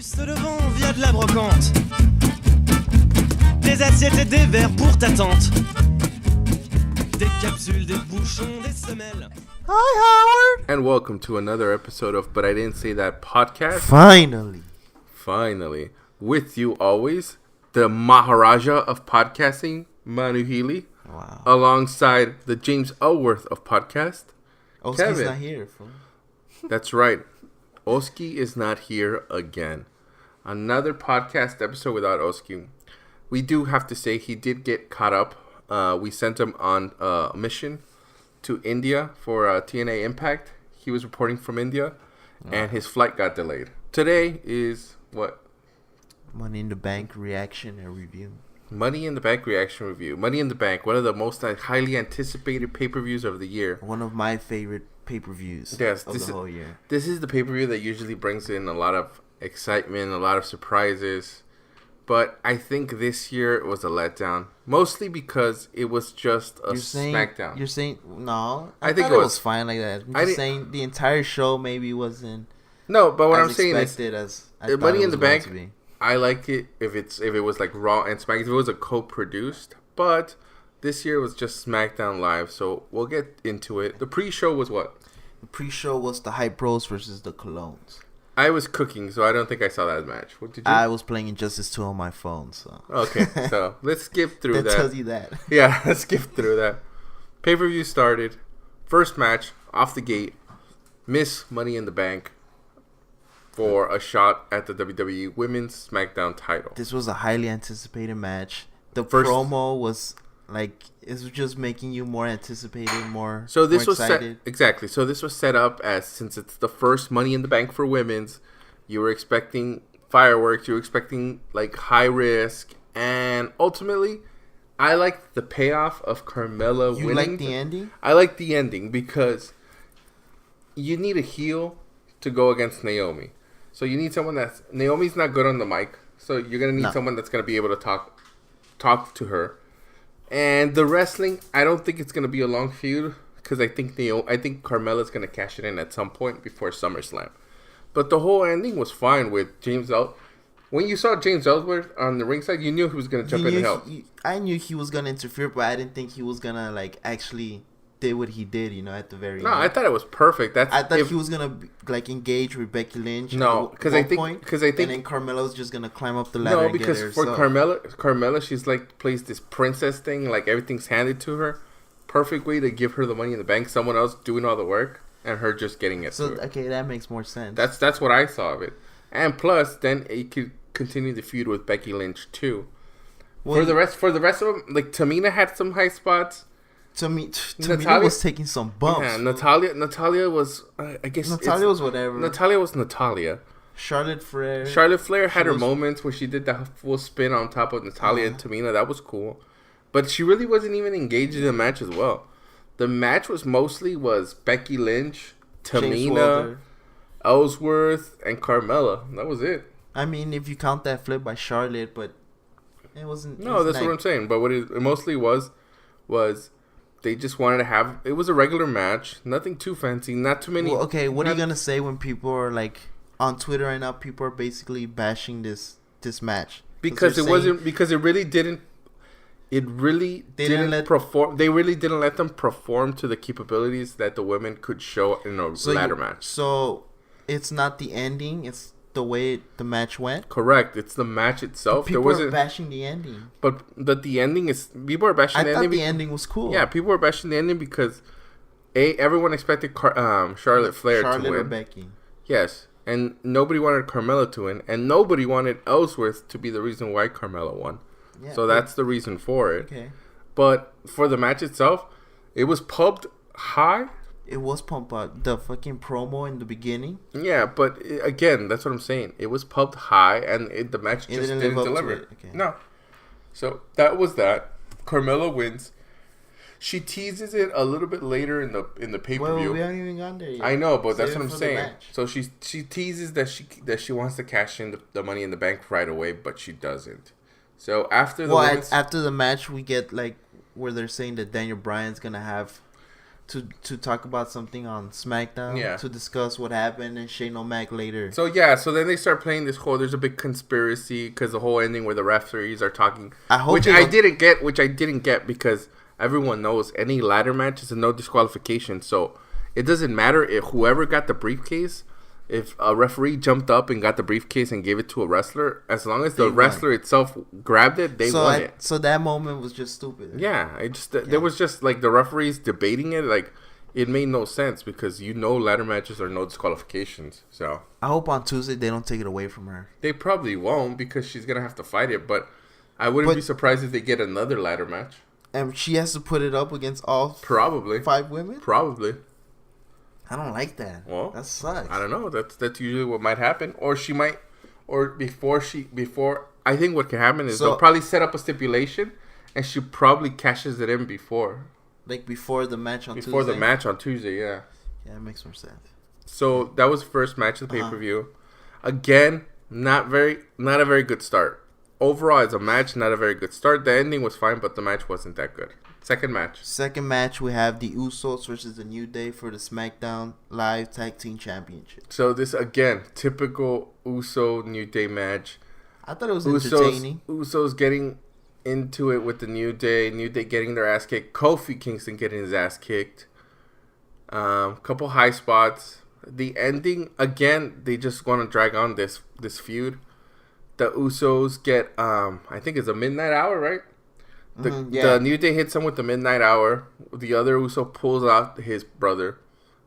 Juste devant, via de la brocante. Des assiettes et des verres pour ta tante. Des capsules, des bouchons, des semelles. Hi, Howard. And welcome to another episode of But I Didn't Say That podcast. Finally. With you always, the Maharaja of podcasting, Manu Healy. Wow. Alongside the James Elworth of podcast, Oski's Kevin. not here. That's right. Oski is not here again. Another podcast episode without Oski. We do have to say he did get caught up. We sent him on a mission to India for TNA Impact. He was reporting from India, and his flight got delayed. Today is what? Money in the Bank reaction and review. Money in the Bank reaction review. Money in the Bank, one of the most highly anticipated pay-per-views of the year. One of my favorite pay-per-views of the whole year. This is the pay-per-view that usually brings in a lot of excitement, a lot of surprises. But I think this year it was a letdown. Mostly because it was just a SmackDown. You're saying, no. I think it was fine like that. I'm just saying the entire show maybe wasn't No, but what I'm saying is as Money in the Bank, I like it if it was like Raw and SmackDown, if it was a co-produced. But this year was just SmackDown Live, so we'll get into it. The pre-show was what? The pre-show was the Hype Bros versus the Colognes. I was cooking, so I don't think I saw that match. What did you? I was playing Injustice 2 on my phone, so. Okay, so let's skip through that. That tells you that. Yeah, let's skip through that. Pay-per-view started. First match, off the gate. Miss Money in the Bank for a shot at the WWE Women's SmackDown title. This was a highly anticipated match. The promo was like, it was just making you more anticipated, more So this more was excited. exactly. So this was set up as, since it's the first Money in the Bank for women's, you were expecting fireworks, you were expecting like high risk, and ultimately, I liked the payoff of Carmella winning. You like the ending? I like the ending because you need a heel to go against Naomi. So you need someone Naomi's not good on the mic, so you're gonna need someone that's gonna be able to talk to her. And the wrestling, I don't think it's gonna be a long feud because I think Carmella's gonna cash it in at some point before SummerSlam. But the whole ending was fine with James Ellsworth. When you saw James Ellsworth on the ringside, you knew he was gonna jump in and help. I knew he was gonna interfere, but I didn't think he was gonna like actually did what he did, at the very end. I thought it was perfect. I thought he was gonna like engage with Becky Lynch. No, because I think, and then Carmella was just gonna climb up the ladder. No, because for Carmella, she's like plays this princess thing, like everything's handed to her. Perfect way to give her the Money in the Bank. Someone else doing all the work and her just getting it. So okay, that makes more sense. That's what I saw of it. And plus, then you could continue the feud with Becky Lynch too. Well, for the rest of them, like Tamina had some high spots. Tamina was taking some bumps. Yeah, Natalia was, I guess. Natalia was whatever. Natalia was Natalia. Charlotte Flair had her moments where she did that full spin on top of Natalia and Tamina. That was cool. But she really wasn't even engaged in the match as well. The match was Becky Lynch, Tamina, Ellsworth, and Carmella. That was it. I mean, if you count that flip by Charlotte, but it wasn't. No, that's what I'm saying. But what it mostly was they just wanted to have. It was a regular match, nothing too fancy, not too many. Well, okay, what are you gonna say when people are like on Twitter right now? People are basically bashing this match because it wasn't. Because it really didn't. It really didn't perform. They really didn't let them perform to the capabilities that the women could show in a ladder match. So it's not the ending; it's the way the match went. Correct. It's the match itself. People are bashing the ending. But the ending is people are bashing the ending. I thought the ending was cool. Yeah, people were bashing the ending because everyone expected Charlotte Flair to win. Or Becky. Yes, and nobody wanted Carmella to win, and nobody wanted Ellsworth to be the reason why Carmella won. Yeah, so that's the reason for it. Okay. But for the match itself, it was pumped high. It was pumped up. The fucking promo in the beginning. Yeah, but again, that's what I'm saying. It was pumped high, and the match just didn't deliver. Okay. No. So that was that. Carmella wins. She teases it a little bit later in the pay per view. Well, we haven't even gone there yet. I know, but that's what I'm saying. So she teases that she wants to cash in the Money in the Bank right away, but she doesn't. So after the after the match, we get like where they're saying that Daniel Bryan's gonna have to talk about something on SmackDown. Yeah. To discuss what happened and Shane O'Mac later. So then they start playing this whole. There's a big conspiracy because the whole ending where the referees are talking, which I didn't get because everyone knows any ladder match is a no disqualification. So it doesn't matter if whoever got the briefcase. If a referee jumped up and got the briefcase and gave it to a wrestler, as long as the wrestler itself grabbed it, they won it. So that moment was just stupid. Yeah, there was just like the referees debating it. Like it made no sense because ladder matches are no disqualifications. So I hope on Tuesday they don't take it away from her. They probably won't because she's gonna have to fight it. But I wouldn't be surprised if they get another ladder match. And she has to put it up against all 5 women. Probably. I don't like that. Well, that sucks. I don't know. That's usually what might happen, or she might, or before. I think what can happen is they'll probably set up a stipulation, and she probably cashes it in before. Like before the match on Tuesday. Before the match on Tuesday, yeah. Yeah, it makes more sense. So that was the first match of the pay-per-view. Again, not a very good start. Overall, as a match, not a very good start. The ending was fine, but the match wasn't that good. Second match, we have the Usos versus the New Day for the SmackDown Live Tag Team Championship. So this, again, typical Uso New Day match. I thought it was entertaining. Usos getting into it with the New Day. New Day getting their ass kicked. Kofi Kingston getting his ass kicked. Couple high spots. The ending, again, they just want to drag on this feud. The Usos get, I think it's a midnight hour, right? The New Day hits him with the midnight hour. The other Uso pulls out his brother.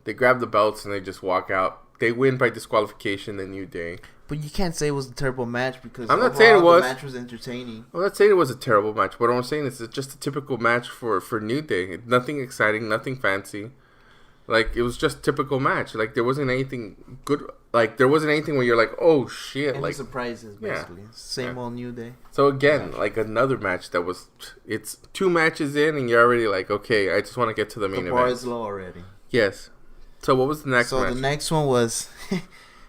They grab the belts and they just walk out. They win by disqualification, the New Day. But you can't say it was a terrible match because I'm not saying it was. The match was entertaining. I'm not saying it was a terrible match. What I'm saying is it's just a typical match for New Day. Nothing exciting, nothing fancy. Like, it was just typical match. Like, there wasn't anything good. Like, there wasn't anything where you're like, oh, shit. Any like surprises, basically. Yeah. Same old New Day. So, again, like, another match that was... It's 2 matches in, and you're already like, okay, I just want to get to the main event. The bar is low already. Yes. So, what was the next match? So, the next one was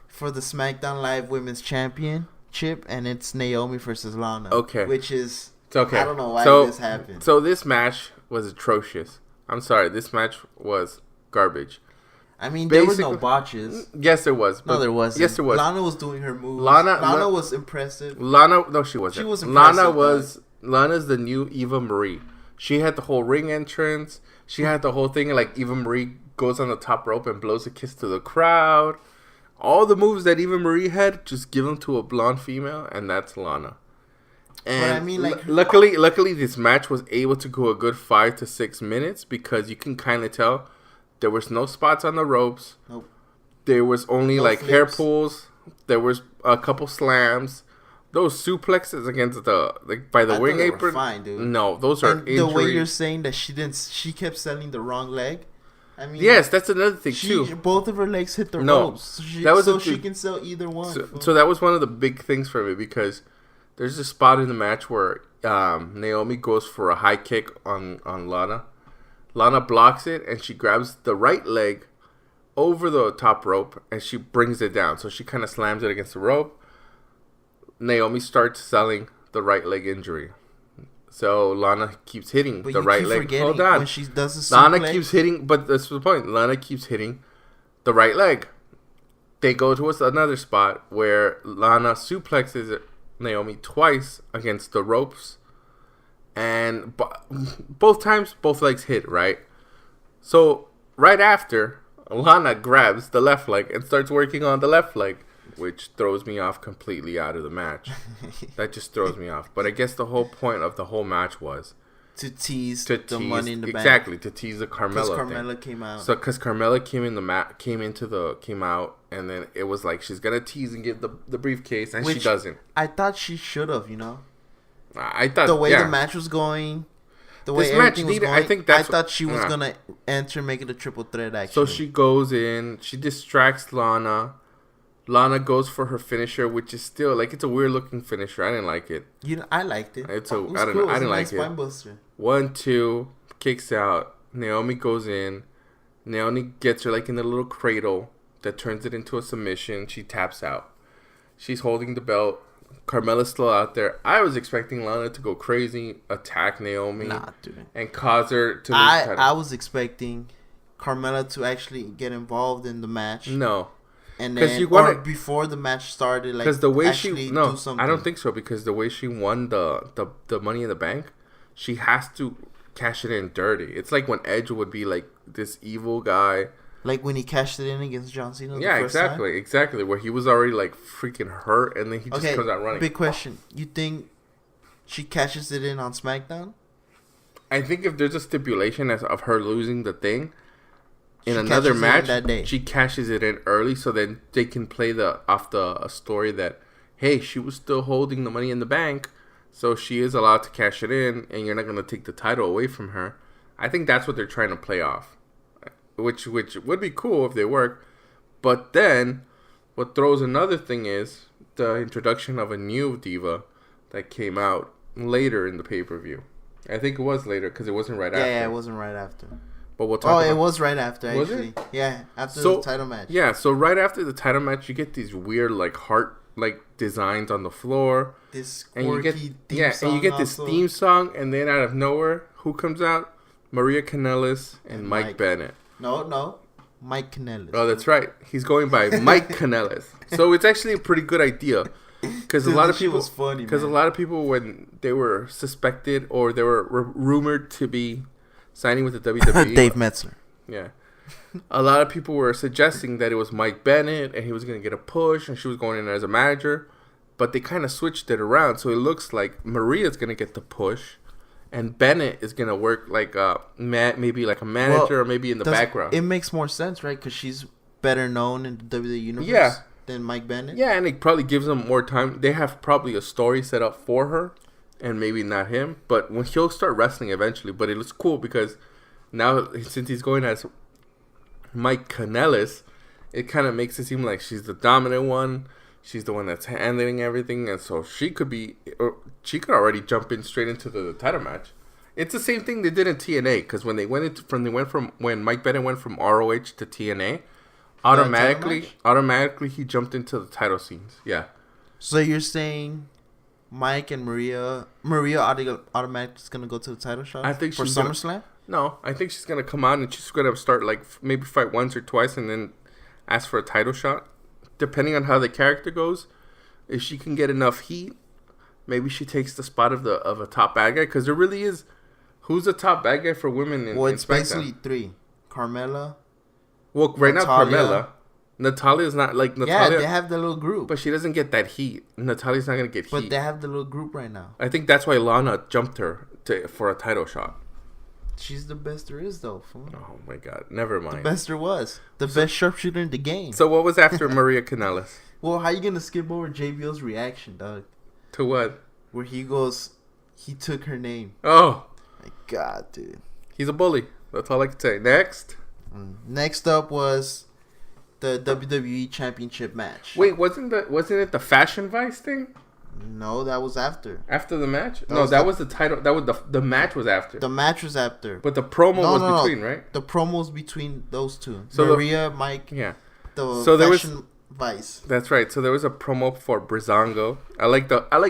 for the SmackDown Live Women's Championship, and it's Naomi versus Lana. Okay. Which is... It's okay. I don't know why this happened. So, this match was atrocious. I'm sorry. This match was... garbage. I mean, there was no botches. Yes, there was. No, there wasn't. Yes, there was. Lana was doing her moves. Lana was impressive. No, she wasn't. She was impressive. Lana's the new Eva Marie. She had the whole ring entrance. She had the whole thing like Eva Marie goes on the top rope and blows a kiss to the crowd. All the moves that Eva Marie had, just give them to a blonde female, and that's Lana. And but I mean, like, luckily, this match was able to go a good 5 to 6 minutes because you can kind of tell. There was no spots on the ropes. Nope. There was only no like flips. hair pulls. There was a couple slams. Those suplexes against by the ring apron. Were fine, dude. No, those are injuries. The way you're saying that she kept selling the wrong leg. I mean, yes, that's another thing too. Both of her legs hit the ropes. She can sell either one. So that was one of the big things for me because there's a spot in the match where Naomi goes for a high kick on Lana. Lana blocks it, and she grabs the right leg over the top rope, and she brings it down. So she kind of slams it against the rope. Naomi starts selling the right leg injury. So Lana keeps hitting the right leg. Hold on. When she does Lana keeps hitting, but that's the point. Lana keeps hitting the right leg. They go to another spot where Lana suplexes Naomi twice against the ropes. And both times, both legs hit, right? So, right after, Lana grabs the left leg and starts working on the left leg, which throws me off completely out of the match. That just throws me off. But I guess the whole point of the whole match was... To tease the Money in the Bank. Exactly, to tease the Carmella thing. Because Carmella came out. So, because Carmella came out, and then it was like, she's going to tease and give the briefcase, and she doesn't. I thought she should have, you know? I thought the way the match was going, the way everything was going, I thought she was gonna enter, make it a triple threat. Actually, so she goes in, she distracts Lana. Lana goes for her finisher, which is still like it's a weird looking finisher. I didn't like it. I liked it. I didn't like it. Buster. 1, 2, kicks out. Naomi goes in. Naomi gets her like in a little cradle that turns it into a submission. She taps out. She's holding the belt. Carmella's still out there. I was expecting Lana to go crazy, attack Naomi, dude, and cause her to lose I was expecting Carmella to actually get involved in the match. No. And then, or before the match started, like, because the way actually do something. I don't think so, because the way she won the Money in the Bank, she has to cash it in dirty. It's like when Edge would be like this evil guy. Like when he cashed it in against John Cena. Yeah, exactly. Where he was already like freaking hurt, and then he just comes out running. Big question: you think she cashes it in on SmackDown? I think if there's a stipulation of her losing the thing in another match, she cashes it in early, so then they can play a story that, hey, she was still holding the Money in the Bank, so she is allowed to cash it in, and you're not going to take the title away from her. I think that's what they're trying to play off, which would be cool if they work. But then, what throws another thing is the introduction of a new diva that came out later in the pay-per-view. I think it was later because it wasn't right after. Yeah, it wasn't right after. But we'll talk about it was right after, actually. Was it? Yeah, after the title match. Yeah, so right after the title match, you get these weird, like, heart, like, designs on the floor. This quirky theme song. And you get this theme song, and then out of nowhere, who comes out? Maria Kanellis and Mike Bennett. No. Mike Kanellis. Oh, that's right. He's going by Mike Kanellis. So it's actually a pretty good idea. Because a lot of people, when they were suspected or they were rumored to be signing with the WWE, Dave Metzler. Yeah, a lot of people were suggesting that it was Mike Bennett and he was going to get a push and she was going in as a manager, but they kind of switched it around, so it looks like Maria's going to get the push, and Bennett is going to work like maybe like a manager or maybe in the background. It makes more sense, right? Because she's better known in the WWE universe. Than Mike Bennett? Yeah, and it probably gives them more time. They have probably a story set up for her, and maybe not him. But when he'll start wrestling eventually. But it looks cool because now, since he's going as Mike Kanellis, it kind of makes it seem like she's the dominant one. She's the one that's handling everything, and so she could already jump in straight into the title match. It's the same thing they did in TNA, because when when Mike Bennett went from ROH to TNA. Automatically, he jumped into the title scenes. Yeah. So you're saying Mike and Maria automatically is gonna go to the title shot? I think for SummerSlam. No, I think she's gonna come out and she's gonna start like maybe fight once or twice and then ask for a title shot, depending on how the character goes. If she can get enough heat, maybe she takes the spot of a top bad guy, because there really is. Who's the top bad guy for women in it's basically three: Carmella. Well, right Natalia. Now, Carmella. Natalia's not like Natalia. Yeah, they have the little group. But she doesn't get that heat. Natalia's not going to get heat. But they have the little group right now. I think that's why Lana jumped her for a title shot. She's the best there is, though. Oh, my God. Never mind. The best there was. The best sharpshooter in the game. So what was after Maria Kanellis? Well, how you going to skip over JBL's reaction, dog? To what? Where he goes, he took her name. Oh. My God, dude. He's a bully. That's all I can say. Next. Next up was the WWE Championship match. Wait, wasn't it the Fashion Vice thing? No, that was after. After the match? That was the title. That was the match was after. The match was after. But the promo was between, right? The promo was between those two. So Maria, Mike. Yeah. So Fashion Vice. That's right. So there was a promo for Breezango. I like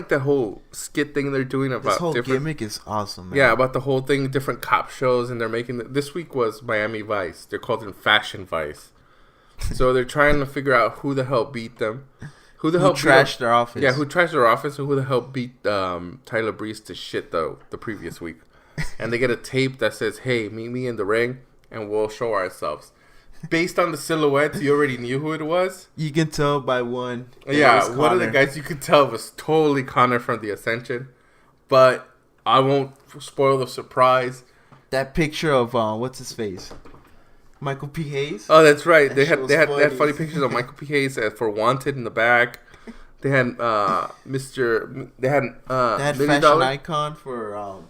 the whole skit thing they're doing about this whole gimmick is awesome, man. Yeah, about the whole thing, different cop shows, and they're making this week was Miami Vice. They're called it Fashion Vice. So they're trying to figure out who the hell beat them. Who trashed their office. Yeah, who trashed their office, and who the hell beat Tyler Breeze to shit the previous week. And they get a tape that says, "Hey, meet me in the ring and we'll show ourselves." Based on the silhouettes, you already knew who it was. You can tell by one. Yeah, one of the guys you could tell was totally Connor from the Ascension. But I won't spoil the surprise. That picture of what's his face, Michael P. Hayes. Oh, that's right. They had funny pictures of Michael P. Hayes for Wanted in the back. They had They had Fashion Icon for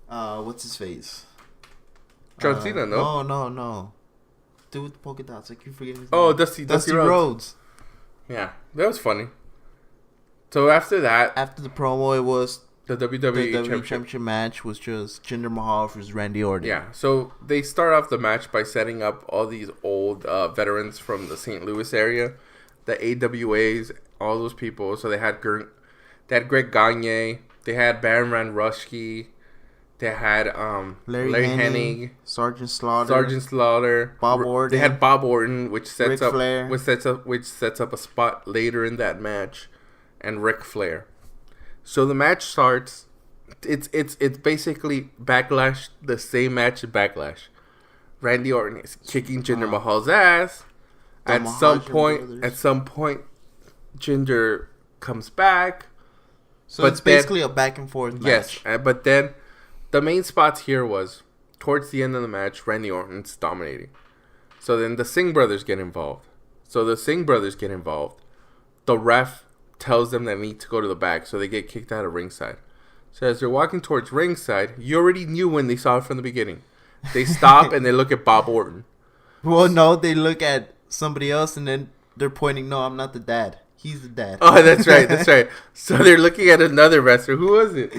what's his face? John Cena. No. Dude with the polka dots. I keep forgetting his name. Oh, Dusty Rhodes. Yeah, that was funny. So after the promo, it was the WWE Championship match was just Jinder Mahal versus Randy Orton. Yeah, so they start off the match by setting up all these old veterans from the St. Louis area, the AWAs, all those people. So they had Greg Gagne, they had Baron Van Rushke, They had Larry Hennig, Sergeant Slaughter, Bob Orton. They had Bob Orton, which sets Ric Flair. which sets up a spot later in that match, and Ric Flair. So the match starts. It's basically Backlash, the same match as Backlash. Randy Orton is kicking Jinder Mahal's ass. At some point, Jinder comes back. So it's basically a back and forth match. Yes, but then the main spots here was towards the end of the match, Randy Orton's dominating. So then the Singh brothers get involved. The ref tells them they need to go to the back, so they get kicked out of ringside. So as they're walking towards ringside, you already knew when they saw it from the beginning. They stop and they look at Bob Orton. Well, no, they look at somebody else and then they're pointing, no, I'm not the dad. He's the dad. Oh, that's right. So they're looking at another wrestler. Who was it?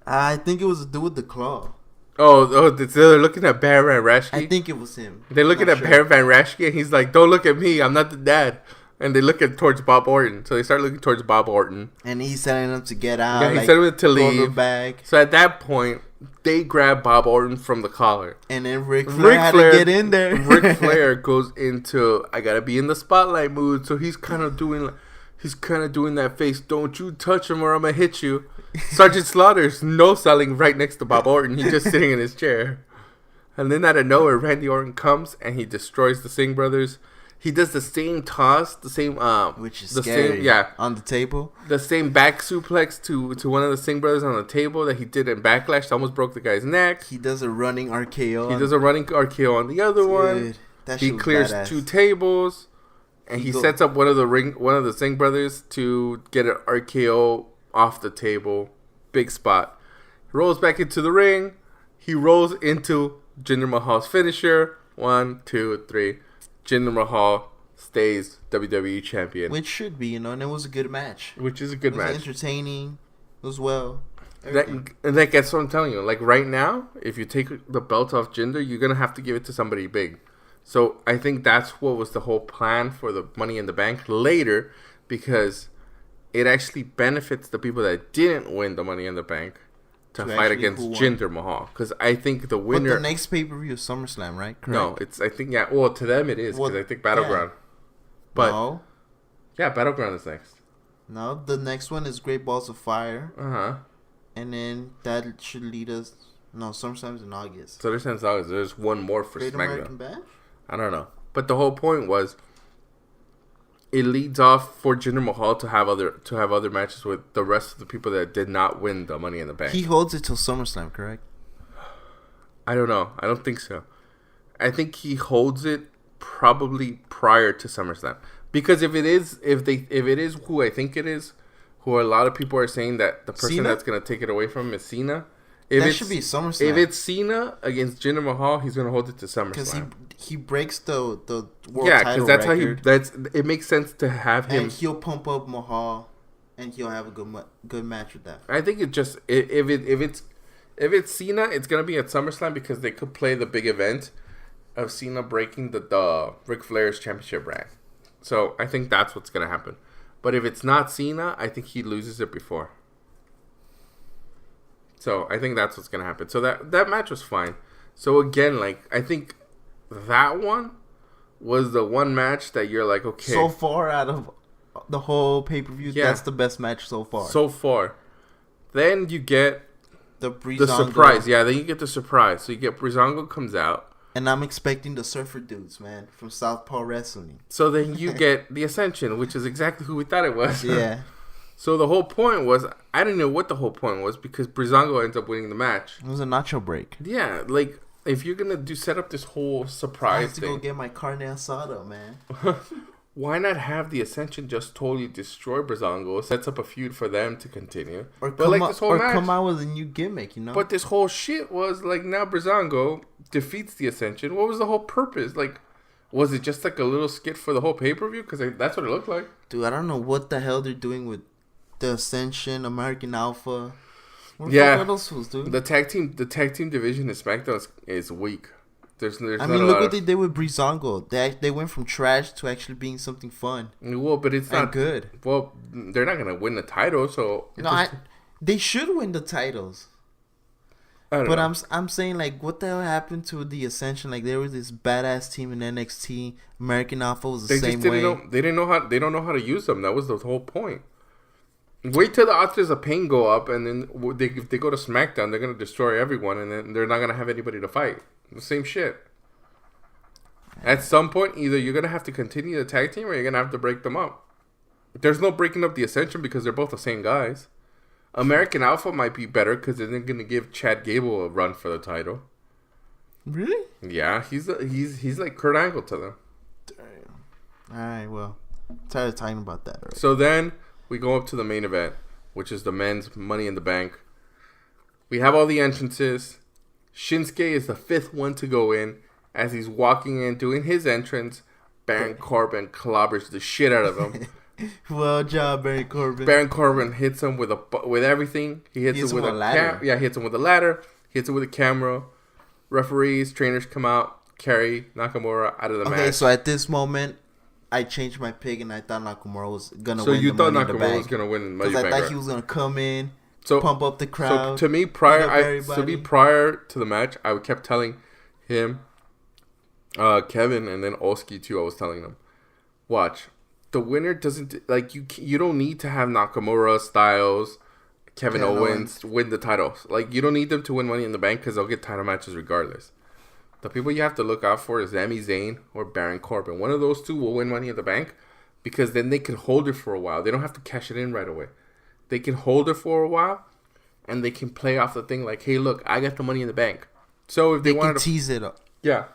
I think it was a dude with the claw. So they're looking at Baron Van Raschke? I think it was him. They're looking at Baron Van Raschke and he's like, don't look at me. I'm not the dad. And they look towards Bob Orton. So they start looking towards Bob Orton. And he's telling them to get out. Yeah, he's telling them to leave. Back. So at that point, they grab Bob Orton from the collar. And then Ric Flair had to get in there. Ric Flair goes into, I gotta be in the spotlight mood. So he's kind of doing that face, don't you touch him or I'm gonna hit you. Sergeant Slaughter's no-selling right next to Bob Orton. He's just sitting in his chair. And then out of nowhere, Randy Orton comes and he destroys the Singh brothers. He does the same toss, which is the scary. Same, on the table. The same back suplex to one of the Singh brothers on the table that he did in Backlash. That almost broke the guy's neck. He does a running RKO. He does a running RKO on the other one. He clears badass. 2 tables, and he sets up one of the Singh brothers to get an RKO off the table. Big spot. He rolls back into the ring. He rolls into Jinder Mahal's finisher. 1, 2, 3. Jinder Mahal stays WWE champion. Which should be, and it was a good match. Which is a good match. It was entertaining as well. That's what I'm telling you. Like right now, if you take the belt off Jinder, you're going to have to give it to somebody big. So I think that's what was the whole plan for the Money in the Bank later, because it actually benefits the people that didn't win the Money in the Bank to fight against Jinder Mahal, because I think the winner. But the next pay-per-view is SummerSlam, right? Correct. No, I think well to them it is, because I think Battleground. Yeah. But yeah, Battleground is next. No, the next one is Great Balls of Fire. And then that should lead us. No, SummerSlam's in August. So there's one more for Great SmackDown. American Bash? I don't know, but the whole point was it leads off for Jinder Mahal to have other matches with the rest of the people that did not win the Money in the Bank. He holds it till SummerSlam, correct? I don't know. I don't think so. I think he holds it probably prior to SummerSlam, because if it is who I think it is, who a lot of people are saying that the person that's gonna take it away from him is Cena. That should be SummerSlam. If it's Cena against Jinder Mahal, he's gonna hold it to SummerSlam. Because he breaks the world title record. Yeah, because that's how it makes sense to have him. And he'll pump up Mahal, and he'll have a good match with that. I think it just if it's Cena, it's gonna be at SummerSlam, because they could play the big event of Cena breaking the Ric Flair's championship brand. So I think that's what's gonna happen. But if it's not Cena, I think he loses it before. So I think that's what's gonna happen. So that match was fine. So again, like, I think that one was the one match that you're like, okay. So far out of the whole pay-per-view, that's the best match so far. So far. Then you get the surprise. Yeah, then you get the surprise. So you get Breezango comes out. And I'm expecting the Surfer Dudes, man, from Southpaw Wrestling. So then you get the Ascension, which is exactly who we thought it was. Yeah. So the whole point was, I didn't know what the whole point was, because Breezango ends up winning the match. It was a nacho break. Yeah, like, if you're going to set up this whole surprise I have to thing. go get my carne asada, man. Why not have the Ascension just totally destroy Breezango, sets up a feud for them to continue? Or come out with a new gimmick, you know? But this whole shit was, like, now Breezango defeats the Ascension. What was the whole purpose? Like, was it just like a little skit for the whole pay-per-view? Because that's what it looked like. Dude, I don't know what the hell they're doing with the Ascension, American Alpha. What are those fools, dude? The tag team division in SmackDown is weak. There's I mean, look what they did with Breezango. They went from trash to actually being something fun. Well, but it's not good. Well, they're not gonna win the title, so they should win the titles. I don't know. I'm saying, like, what the hell happened to the Ascension? Like, there was this badass team in NXT. American Alpha was the same way. They don't know how to use them. That was the whole point. Wait till the Authors of Pain go up, and then if they go to SmackDown, they're gonna destroy everyone, and then they're not gonna have anybody to fight. The same shit. At some point, either you're gonna have to continue the tag team, or you're gonna have to break them up. There's no breaking up the Ascension because they're both the same guys. American Alpha might be better because they're gonna give Chad Gable a run for the title. Really? Yeah, he's like Kurt Angle to them. Damn. All right, well, I'm tired of talking about that already. So then we go up to the main event, which is the men's Money in the Bank. We have all the entrances. Shinsuke is the fifth one to go in. As he's walking in, doing his entrance, Baron Corbin clobbers the shit out of him. Well job, Baron Corbin. Baron Corbin hits him with everything. He hits him with a ladder. He hits him with a ladder. He hits him with a camera. Referees, trainers come out, carry Nakamura out of the match. Okay, so at this moment, I changed my pick and I thought Nakamura was gonna win. So you thought Nakamura was gonna win Money in the Bank? Because I thought he was gonna come in, pump up the crowd. So to me, prior to the match, I kept telling him, Kevin, and then Oski too. I was telling them, watch. The winner doesn't like you don't need to have Nakamura, Styles, Kevin Owens win the titles. Like, you don't need them to win Money in the Bank because they'll get title matches regardless. The people you have to look out for is Sami Zayn or Baron Corbin. One of those two will win Money in the Bank because then they can hold it for a while. They don't have to cash it in right away. They can hold it for a while and they can play off the thing like, hey, look, I got the Money in the Bank. So if they wanted to tease it up. Yeah.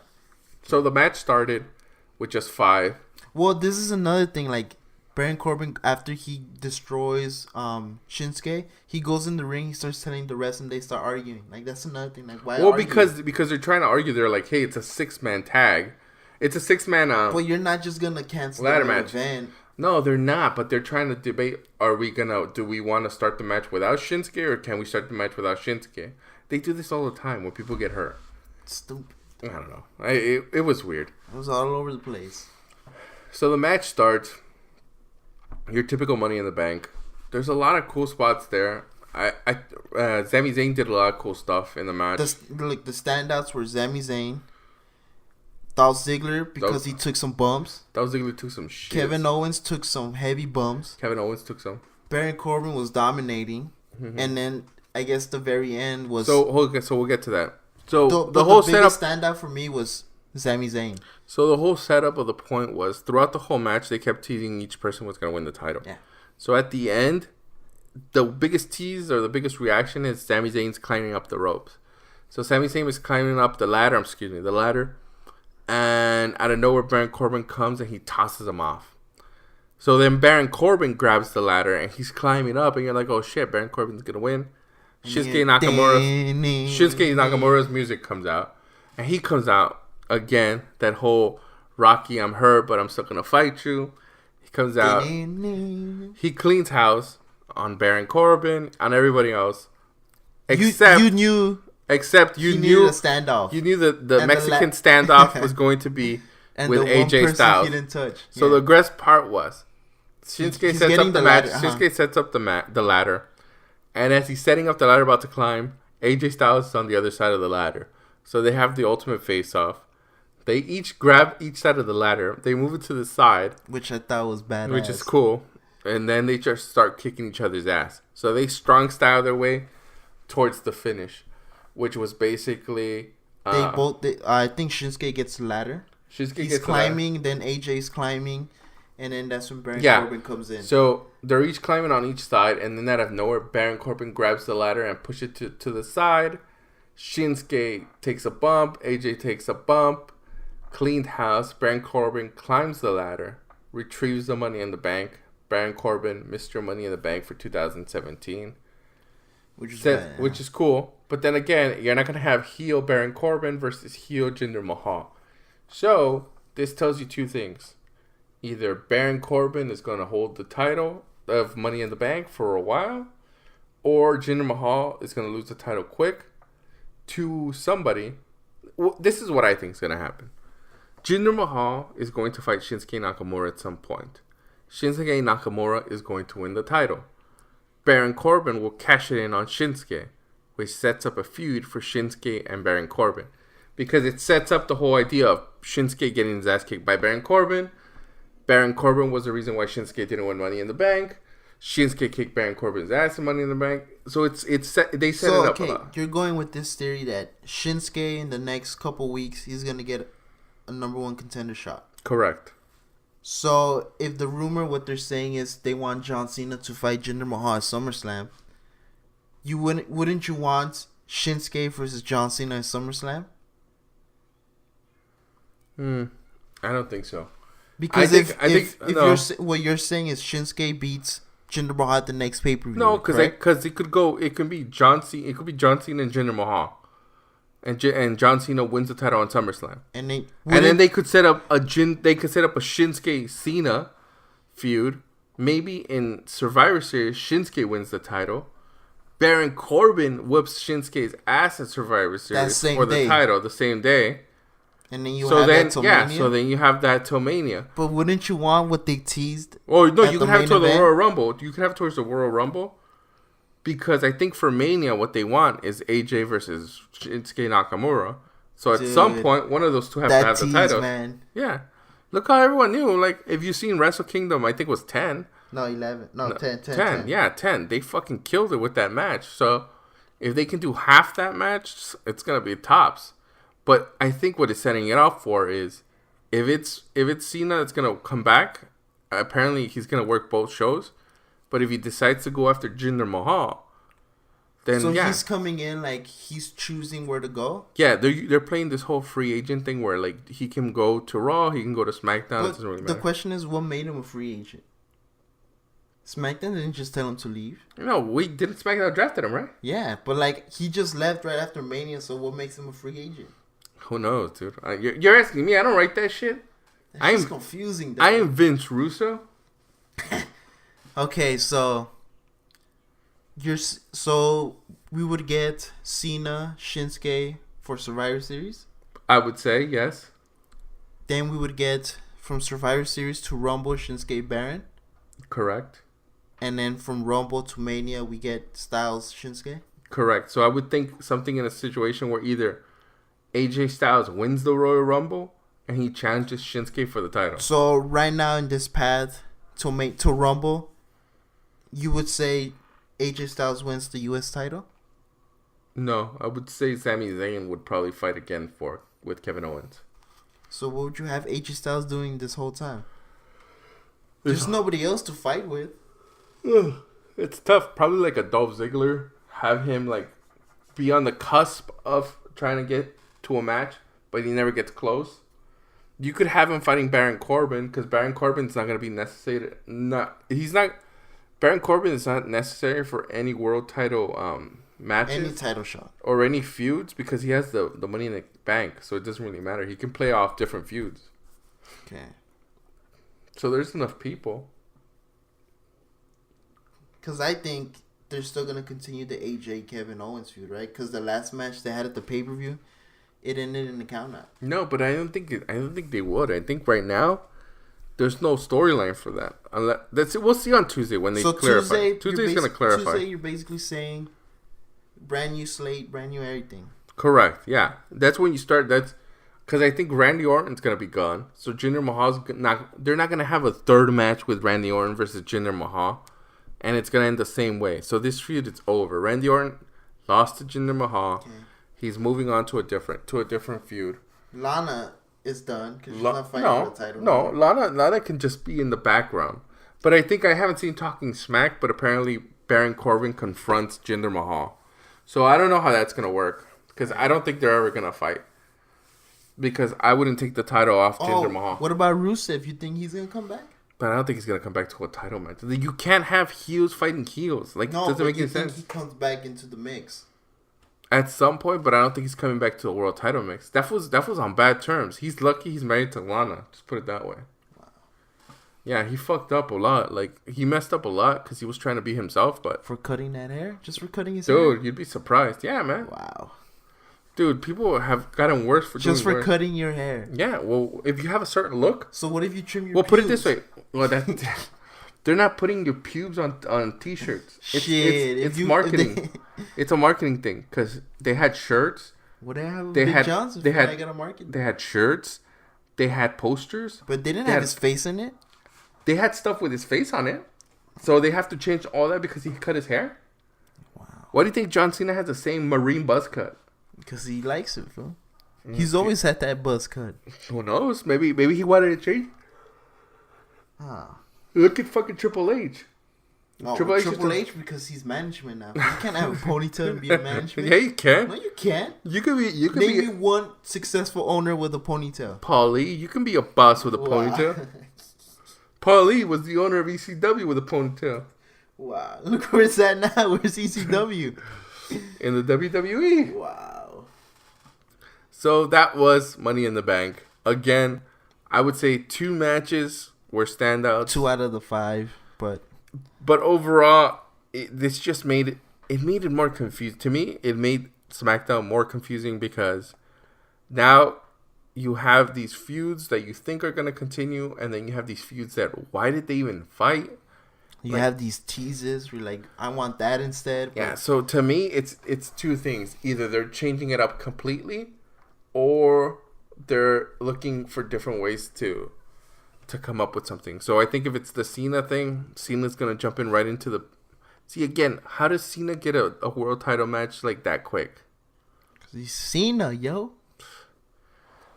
So the match started with just 5. Well, this is another thing. Like, Baron Corbin, after he destroys Shinsuke, he goes in the ring, he starts telling the rest, and they start arguing. Like, that's another thing. Like, why? Well, because they're trying to argue. They're like, hey, it's a 6-man tag. It's a 6-man. Well, you're not just gonna cancel ladder the match. event. No, they're not. But they're trying to debate: do we want to start the match without Shinsuke, or can we start the match without Shinsuke? They do this all the time when people get hurt. Stupid. I don't know. It was weird. It was all over the place. So the match starts. Your typical Money in the Bank. There's a lot of cool spots there. Sami Zayn did a lot of cool stuff in the match. The standouts were Sami Zayn, Dolph Ziggler because he took some bumps. Dolph Ziggler took some shit. Kevin Owens took some heavy bumps. Baron Corbin was dominating, and then I guess the very end was. So we'll get to that. So the whole setup standout for me was Sami Zayn. So the whole setup of the point was throughout the whole match they kept teasing each person was going to win the title. Yeah. So at the end, the biggest tease or the biggest reaction is Sami Zayn's climbing up the ropes. So Sami Zayn is climbing up the ladder, and out of nowhere Baron Corbin comes and he tosses him off. So then Baron Corbin grabs the ladder and he's climbing up and you're like, oh shit, Baron Corbin's going to win. Shinsuke Nakamura's music comes out and he comes out again, that whole Rocky, I'm hurt, but I'm still gonna fight you. He comes out. He cleans house on Baron Corbin, on everybody else. Except you knew a standoff. You knew the Mexican standoff was going to be with AJ Styles. So the best part was Shinsuke sets up the match. Shinsuke sets up the ladder, and as he's setting up the ladder about to climb, AJ Styles is on the other side of the ladder. So they have the ultimate face-off. They each grab each side of the ladder. They move it to the side. Which I thought was badass. Which is cool. And then they just start kicking each other's ass. So they strong style their way towards the finish. Which was basically... I think Shinsuke gets the ladder. He's climbing, then AJ's climbing. And then that's when Baron Corbin comes in. So they're each climbing on each side. And then out of nowhere, Baron Corbin grabs the ladder and pushes it to the side. Shinsuke takes a bump. AJ takes a bump. Cleaned house. Baron Corbin climbs the ladder. Retrieves the Money in the Bank. Baron Corbin, Mr. Money in the Bank for 2017. Which is cool. But then again, you're not going to have heel Baron Corbin versus heel Jinder Mahal. So, this tells you two things. Either Baron Corbin is going to hold the title of Money in the Bank for a while, or Jinder Mahal is going to lose the title quick to somebody. Well, this is what I think is going to happen. Jinder Mahal is going to fight Shinsuke Nakamura at some point. Shinsuke Nakamura is going to win the title. Baron Corbin will cash it in on Shinsuke. which sets up a feud for Shinsuke and Baron Corbin. Because it sets up the whole idea of Shinsuke getting his ass kicked by Baron Corbin. Baron Corbin was the reason why Shinsuke didn't win Money in the Bank. Shinsuke kicked Baron Corbin's ass in Money in the Bank. So they set it up a lot. You're going with this theory that Shinsuke in the next couple weeks, he's going to get a number one contender shot. Correct. So if the rumor, what they're saying is they want John Cena to fight Jinder Mahal at SummerSlam, wouldn't you want Shinsuke versus John Cena at SummerSlam? I don't think so. Because if what you're saying is Shinsuke beats Jinder Mahal at the next pay-per-view. No, because it could go. It could be John Cena. It could be John Cena and Jinder Mahal, and John Cena wins the title on SummerSlam. And then they could set up a Shinsuke Cena feud. Maybe in Survivor Series, Shinsuke wins the title. Baron Corbin whoops Shinsuke's ass at Survivor Series for the title the same day. And then you have that till Mania? So then you have that till Mania. But wouldn't you want what they teased? Oh, no, you can have it towards the Royal Rumble. You can have it towards the Royal Rumble. Because I think for Mania, what they want is AJ versus Shinsuke Nakamura. So at some point, one of those two have to have the title. Man. Yeah. Look how everyone knew. Like, if you've seen Wrestle Kingdom, I think it was 10. No, 11. No, 10. Yeah, 10. They fucking killed it with that match. So if they can do half that match, it's going to be tops. But I think what it's setting it up for is if it's Cena that's going to come back, apparently he's going to work both shows. But if he decides to go after Jinder Mahal, then he's coming in like he's choosing where to go? Yeah, they're playing this whole free agent thing where like he can go to Raw, he can go to SmackDown. But it doesn't really matter. The question is, what made him a free agent? SmackDown didn't just tell him to leave. No, we didn't. SmackDown drafted him, right? Yeah, but like he just left right after Mania, so what makes him a free agent? Who knows, dude? You're asking me. I don't write that shit. It's confusing. Though. I am Vince Russo. Okay, so we would get Cena, Shinsuke for Survivor Series. I would say yes. Then we would get from Survivor Series to Rumble, Shinsuke, Baron. Correct. And then from Rumble to Mania, we get Styles, Shinsuke. Correct. So I would think something in a situation where either AJ Styles wins the Royal Rumble and he challenges Shinsuke for the title. So right now in this path to Rumble, you would say AJ Styles wins the U.S. title? No, I would say Sami Zayn would probably fight again with Kevin Owens. So what would you have AJ Styles doing this whole time? There's nobody else to fight with. It's tough. Probably like a Dolph Ziggler. Have him like be on the cusp of trying to get to a match, but he never gets close. You could have him fighting Baron Corbin because Baron Corbin's not going to be necessary. Baron Corbin is not necessary for any world title matches. Any title shot. Or any feuds because he has the Money in the Bank, so it doesn't really matter. He can play off different feuds. Okay. So there's enough people. Because I think they're still going to continue the AJ Kevin Owens feud, right? Because the last match they had at the pay-per-view, it ended in the count-out. No, but I don't think they would. I think right now there's no storyline for that. We'll see on Tuesday when they clarify. Tuesday's going to clarify. Tuesday, you're basically saying brand new slate, brand new everything. Correct. Yeah, that's when you start. That's because I think Randy Orton's going to be gone. So Jinder Mahal's not. They're not going to have a third match with Randy Orton versus Jinder Mahal, and it's going to end the same way. So this feud is over. Randy Orton lost to Jinder Mahal. Okay. He's moving on to a different feud. Lana is done because she's not fighting for the title. No, Lana can just be in the background. But I haven't seen Talking Smack, but apparently Baron Corbin confronts Jinder Mahal. So I don't know how that's going to work because I don't think they're ever going to fight. Because I wouldn't take the title off Jinder Mahal. What about Rusev? You think he's going to come back? But I don't think he's going to come back to a title match. You can't have heels fighting heels. Like, no, doesn't make any sense. He comes back into the mix. At some point, but I don't think he's coming back to the world title mix. That was on bad terms. He's lucky he's married to Lana. Just put it that way. Wow. Yeah, he fucked up a lot. Like, he messed up a lot because he was trying to be himself, but... For cutting that hair? Just for cutting his hair? Dude, you'd be surprised. Yeah, man. Wow. Dude, people have gotten worse for doing just for cutting your hair. Yeah, well, if you have a certain look... So what if you trim your pubes? Well, put it this way. Well, they're not putting your pubes on T-shirts. It's marketing. It's a marketing thing because they had shirts. What they have? They Big had. John's They had. I gotta market. They had shirts. They had posters. But they didn't have his face in it. They had stuff with his face on it. So they have to change all that because he cut his hair? Wow. Why do you think John Cena has the same marine buzz cut? Because he likes it, bro. He's always had that buzz cut. Who knows? Maybe he wanted to change. Look at fucking Triple H. Oh, Triple H because he's management now. You can't have a ponytail and be a management. Yeah, you can. No, you can't. You could be. Name me one successful owner with a ponytail. Paul Lee. You can be a boss with a ponytail. Paul Lee was the owner of ECW with a ponytail. Wow. Look where it's at now. Where's ECW? In the WWE. Wow. So that was Money in the Bank. Again, I would say 2 matches were standouts. 2 out of the 5, but overall, this just made it more confusing. To me, it made SmackDown more confusing because now you have these feuds that you think are going to continue, and then you have these feuds that, why did they even fight? You have these teases where like, I want that instead. Yeah, so to me, it's 2 things. Either they're changing it up completely, or they're looking for different ways to come up with something. So I think if it's the Cena thing, Cena's going to jump in right into the... See, again, how does Cena get a world title match like that quick? He's Cena, yo.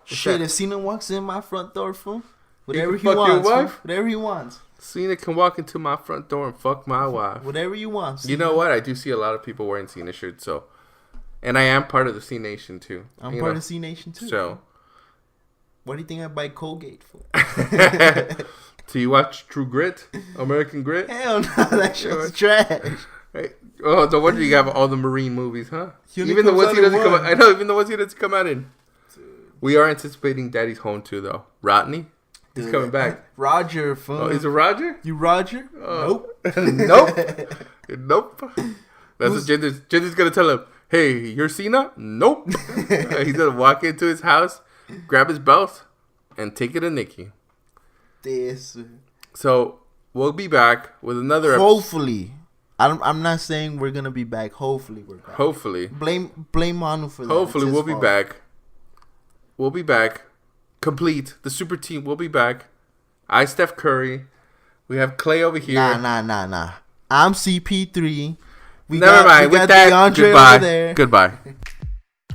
Shit, if Cena walks in my front door, fool, whatever he wants. Whatever he wants. Cena can walk into my front door and fuck my wife. Whatever you want. Cena. You know what? I do see a lot of people wearing Cena shirts, so... And I am part of the C Nation, too. I'm part of C Nation, too. So... What do you think I buy Colgate for? Do you watch True Grit? American Grit? Hell no, that show's trash. Right. Oh, no wonder you have all the Marine movies, huh? Even the ones he doesn't come out. I know, even the ones he doesn't come out in. Dude. We are anticipating Daddy's Home too, though. Rodney, he's coming back. Roger, fun. Oh, is it Roger? You Roger? Nope. Nope. Nope. That's what Jinder's gonna tell him. Hey, you're Cena? Nope. He's gonna walk into his house, grab his belt, and take it to Nikki. So we'll be back with another hopefully. I'm not saying we're gonna be back. Hopefully we're back. Hopefully. Blame Manu for that. Hopefully we'll be back. We'll be back. Complete. The super team will be back. I Steph Curry. We have Clay over here. Nah. I'm CP3. Never mind. With that, goodbye.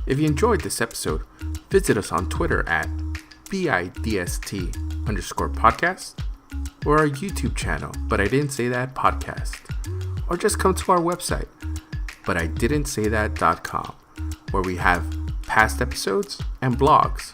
If you enjoyed this episode, visit us on Twitter at BIDST_podcast or our YouTube channel, But I Didn't Say That podcast. Or just come to our website, ButIDidn'tSayThat.com, where we have past episodes and blogs.